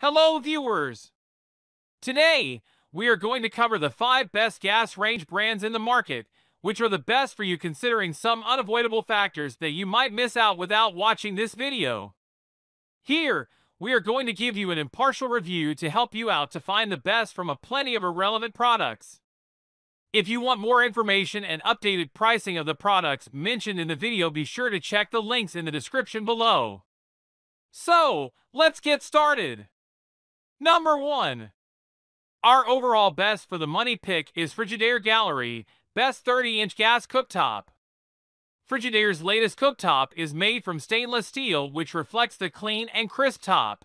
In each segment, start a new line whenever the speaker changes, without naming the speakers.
Hello viewers! Today, we are going to cover the 5 best gas range brands in the market, which are the best for you considering some unavoidable factors that you might miss out without watching this video. Here, we are going to give you an impartial review to help you out to find the best from a plenty of irrelevant products. If you want more information and updated pricing of the products mentioned in the video, be sure to check the links in the description below. So, let's get started! Number 1. Our overall best for the money pick is Frigidaire Gallery, Best 30-inch Gas Cooktop. Frigidaire's latest cooktop is made from stainless steel, which reflects the clean and crisp top.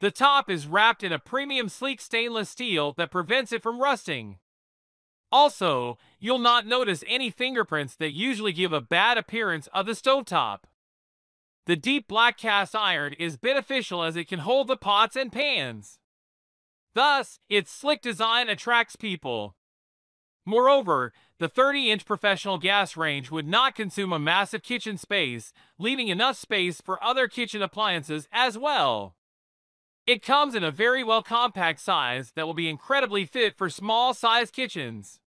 The top is wrapped in a premium sleek stainless steel that prevents it from rusting. Also, you'll not notice any fingerprints that usually give a bad appearance of the stovetop. The deep black cast iron is beneficial as it can hold the pots and pans. Thus, its slick design attracts people. Moreover, the 30-inch professional gas range would not consume a massive kitchen space, leaving enough space for other kitchen appliances as well. It comes in a very well compact size that will be incredibly fit for small-sized kitchens.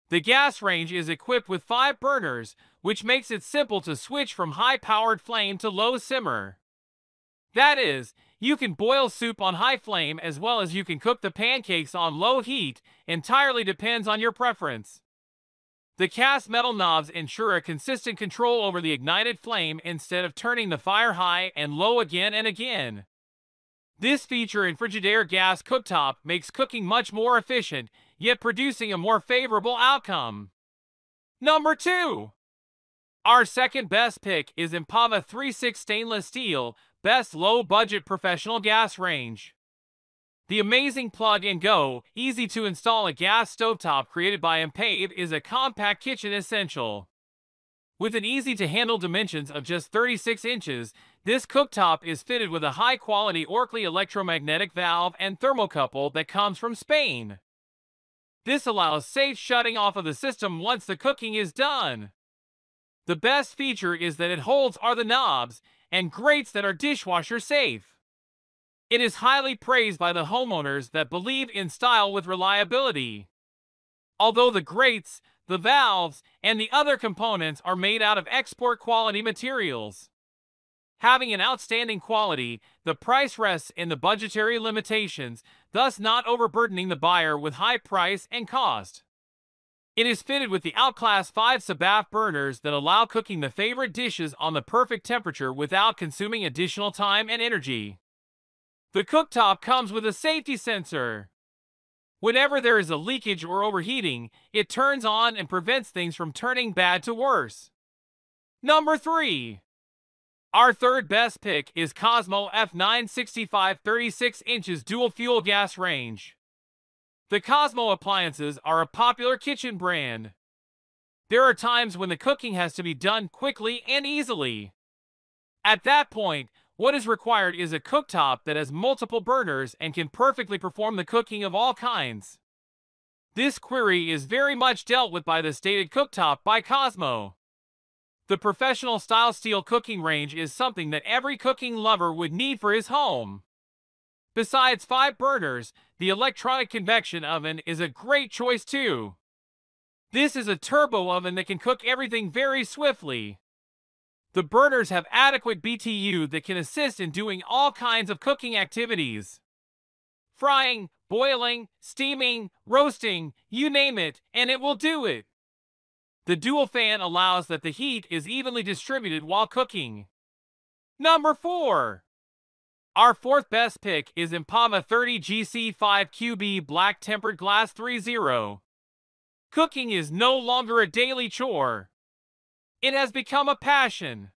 The gas range is equipped with 5 burners, which makes it simple to switch from high-powered flame to low simmer. That is, you can boil soup on high flame as well as you can cook the pancakes on low heat, entirely depends on your preference. The cast metal knobs ensure a consistent control over the ignited flame instead of turning the fire high and low again and again. This feature in Frigidaire Gas Cooktop makes cooking much more efficient, yet producing a more favorable outcome. Number 2. Our second best pick is Empava 3/6 Stainless Steel, Best Low-Budget Professional Gas Range. The amazing plug-and-go, easy-to-install gas stovetop created by Empava is a compact kitchen essential. With an easy-to-handle dimensions of just 36 inches, this cooktop is fitted with a high-quality Orkley electromagnetic valve and thermocouple that comes from Spain. This allows safe shutting off of the system once the cooking is done. The best feature is that it holds are the knobs and grates that are dishwasher safe. It is highly praised by the homeowners that believe in style with reliability. Although the grates, the valves, and the other components are made out of export quality materials. Having an outstanding quality, the price rests in the budgetary limitations, thus not overburdening the buyer with high price and cost. It is fitted with the Outclass 5 Sabaf burners that allow cooking the favorite dishes on the perfect temperature without consuming additional time and energy. The cooktop comes with a safety sensor. Whenever there is a leakage or overheating, it turns on and prevents things from turning bad to worse. Number 3. Our third best pick is COSMO F965 36 inches dual fuel gas range. The COSMO appliances are a popular kitchen brand. There are times when the cooking has to be done quickly and easily. At that point, what is required is a cooktop that has multiple burners and can perfectly perform the cooking of all kinds. This query is very much dealt with by the stated cooktop by COSMO. The professional style steel cooking range is something that every cooking lover would need for his home. Besides 5 burners, the electronic convection oven is a great choice too. This is a turbo oven that can cook everything very swiftly. The burners have adequate BTU that can assist in doing all kinds of cooking activities. Frying, boiling, steaming, roasting, you name it, and it will do it. The dual fan allows that the heat is evenly distributed while cooking. Number 4. Our fourth best pick is Empava 30 GC5QB Black Tempered Glass 3.0. Cooking is no longer a daily chore. It has become a passion.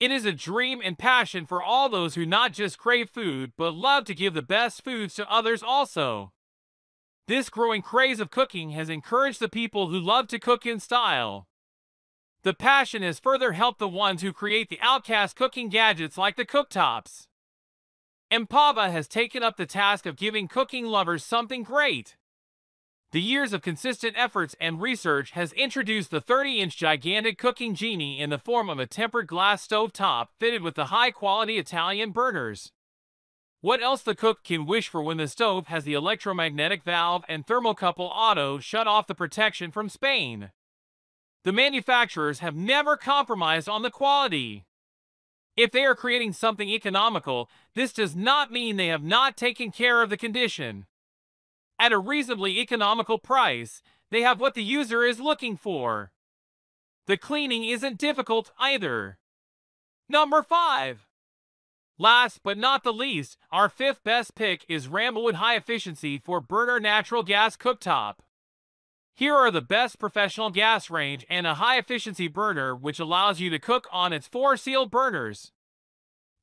It is a dream and passion for all those who not just crave food but love to give the best foods to others also. This growing craze of cooking has encouraged the people who love to cook in style. The passion has further helped the ones who create the outcast cooking gadgets like the cooktops. Empava has taken up the task of giving cooking lovers something great. The years of consistent efforts and research has introduced the 30-inch gigantic cooking genie in the form of a tempered glass stove top fitted with the high-quality Italian burners. What else the cook can wish for when the stove has the electromagnetic valve and thermocouple auto shut off the protection from Spain? The manufacturers have never compromised on the quality. If they are creating something economical, this does not mean they have not taken care of the condition. At a reasonably economical price, they have what the user is looking for. The cleaning isn't difficult either. Number 5. Last but not the least, our 5th best pick is Ramblewood High Efficiency 4-Burner Natural Gas Cooktop. Here are the best professional gas range and a high-efficiency burner which allows you to cook on its 4 sealed burners.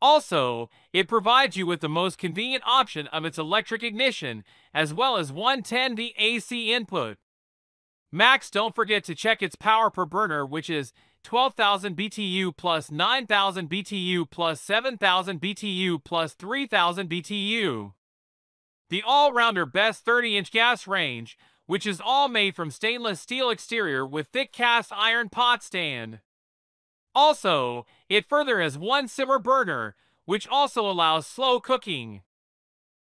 Also, it provides you with the most convenient option of its electric ignition, as well as 110V AC input. Max, don't forget to check its power per burner, which is 12,000 BTU plus 9,000 BTU plus 7,000 BTU plus 3,000 BTU. The all-rounder best 30-inch gas range, which is all made from stainless steel exterior with thick cast iron pot stand. Also, it further has 1 simmer burner, which also allows slow cooking.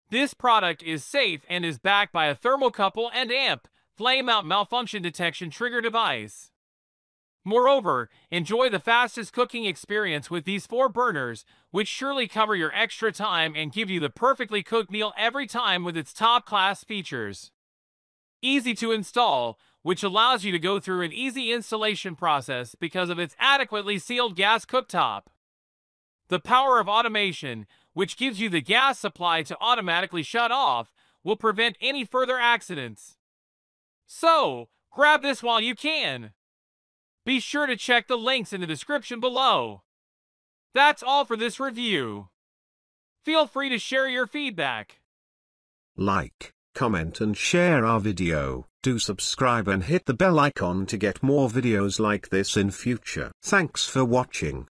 This product is safe and is backed by a thermocouple and amp, flame-out malfunction detection trigger device. Moreover, enjoy the fastest cooking experience with these 4 burners, which surely cover your extra time and give you the perfectly cooked meal every time with its top-class features. Easy to install, which allows you to go through an easy installation process because of its adequately sealed gas cooktop. The power of automation, which gives you the gas supply to automatically shut off, will prevent any further accidents. So, grab this while you can. Be sure to check the links in the description below. That's all for this review. Feel free to share your feedback.
Like, comment and share our video. Do subscribe and hit the bell icon to get more videos like this in future. Thanks for watching.